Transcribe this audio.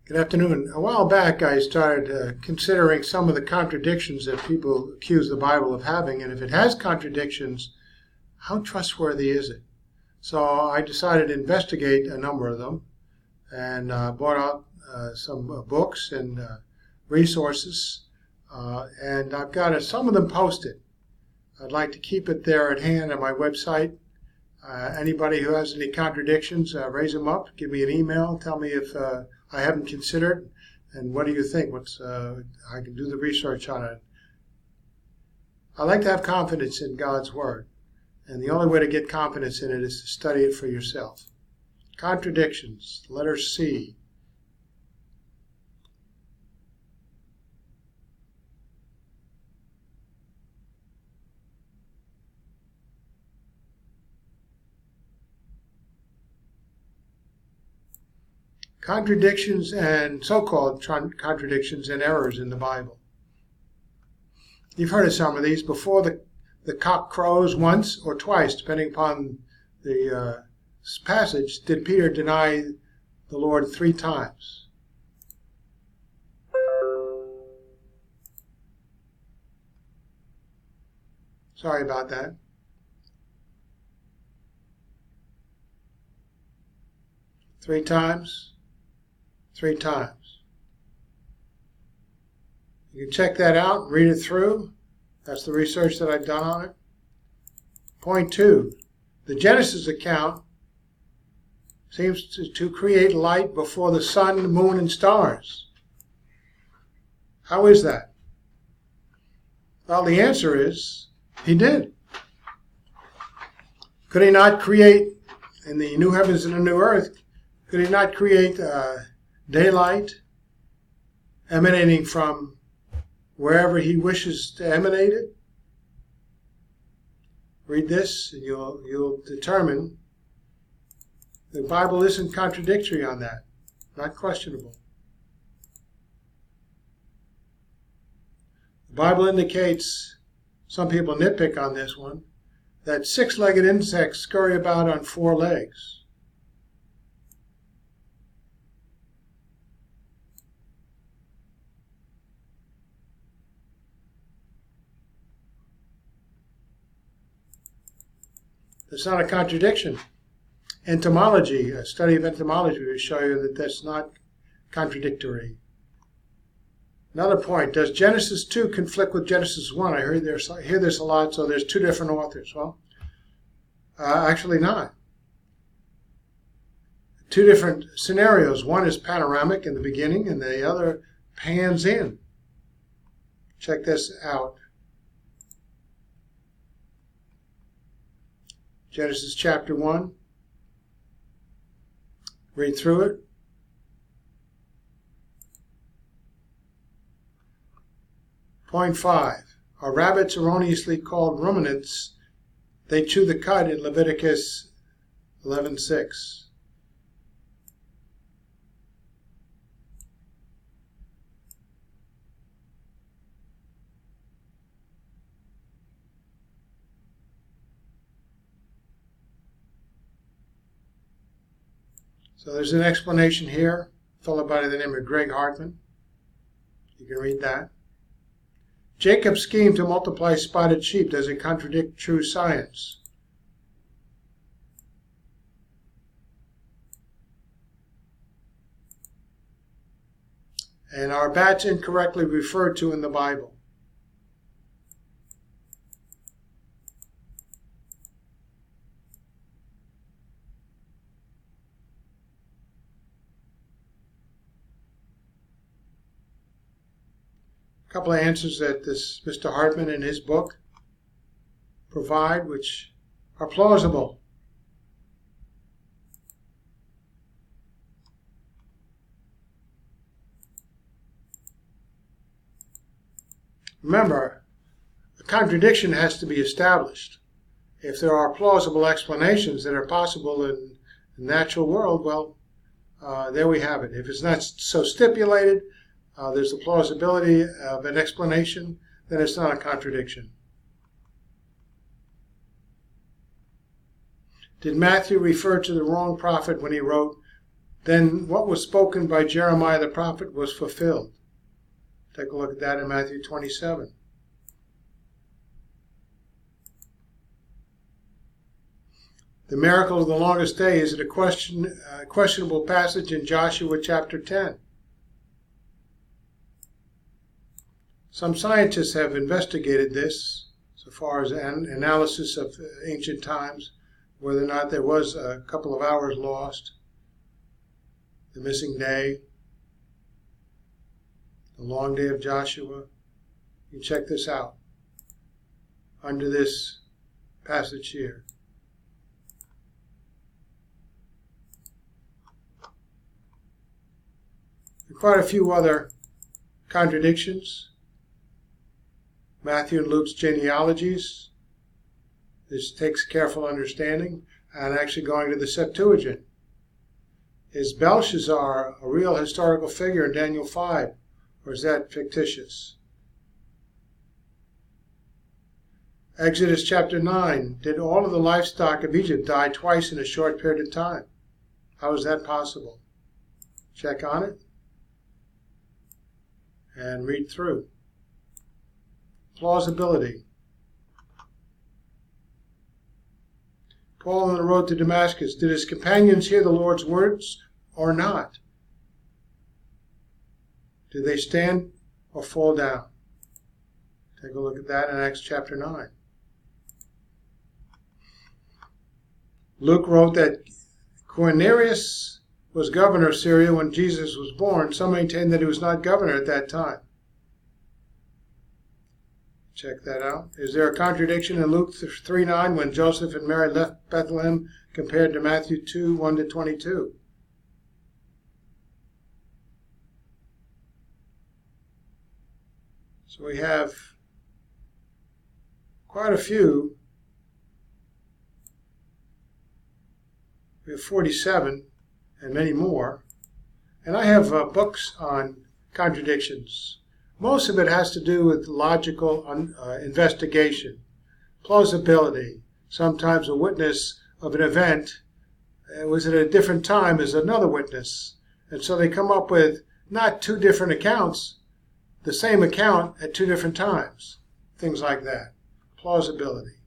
Good afternoon. A while back I started considering some of the contradictions that people accuse the Bible of having, and if it has contradictions, how trustworthy is it? So I decided to investigate a number of them and brought out some books and resources, and I've got some of them posted. I'd like to keep it there at hand on my website. Anybody who has any contradictions, raise them up, give me an email, tell me if I haven't considered, and what do you think? I can do the research on it. I like to have confidence in God's Word, and the only way to get confidence in it is to study it for yourself. Contradictions, letter C. Contradictions and so-called contradictions and errors in the Bible. You've heard of some of these. Before the cock crows once or twice, depending upon the passage, did Peter deny the Lord 3 times. Sorry about that. 3 times. 3 times. You can check that out, read it through. That's the research that I've done on it. Point 2, the Genesis account seems to create light before the sun, the moon, and stars. How is that? Well, the answer is he did. Could he not create, in the new heavens and the new earth, could he not create daylight emanating from wherever he wishes to emanate it? Read this and you'll determine the Bible isn't contradictory on that, not questionable. The Bible indicates, some people nitpick on this one, that 6-legged insects scurry about on 4 legs. It's not a contradiction. Entomology, a study of entomology will show you that that's not contradictory. Another point, does Genesis 2 conflict with Genesis 1? I hear this a lot, so there's 2 different authors. Well, actually not. 2 different scenarios. One is panoramic in the beginning, and the other pans in. Check this out. Genesis chapter 1. Read through it. Point 5. Are rabbits erroneously called ruminants? They chew the cud in Leviticus 11:6. So there's an explanation here, a fellow by the name of Greg Hartman. You can read that. Jacob's scheme to multiply spotted sheep, does it contradict true science? And are bats incorrectly referred to in the Bible? A couple of answers that this Mr. Hartman in his book provide, which are plausible. Remember, a contradiction has to be established. If there are plausible explanations that are possible in the natural world, well, there we have it. If it's not so stipulated, there's a plausibility of an explanation, then it's not a contradiction. Did Matthew refer to the wrong prophet when he wrote, then what was spoken by Jeremiah the prophet was fulfilled. Take a look at that in Matthew 27. The miracle of the longest day is a questionable passage in Joshua chapter 10. Some scientists have investigated this, so far as an analysis of ancient times, whether or not there was a couple of hours lost, the missing day, the long day of Joshua. You check this out under this passage here. There are quite a few other contradictions. Matthew and Luke's genealogies. This takes careful understanding, and actually going to the Septuagint. Is Belshazzar a real historical figure in Daniel 5, or is that fictitious? Exodus chapter 9. Did all of the livestock of Egypt die twice in a short period of time? How is that possible? Check on it and read through. Plausibility. Paul on the road to Damascus. Did his companions hear the Lord's words or not? Did they stand or fall down? Take a look at that in Acts chapter 9. Luke wrote that Quirinius was governor of Syria when Jesus was born. Some maintain that he was not governor at that time. Check that out. Is there a contradiction in Luke 3:9 when Joseph and Mary left Bethlehem compared to Matthew 2:1-22? So we have quite a few. We have 47 and many more. And I have books on contradictions. Most of it has to do with logical investigation, plausibility. Sometimes a witness of an event was at a different time as another witness. And so they come up with not two different accounts, the same account at two different times. Things like that. Plausibility.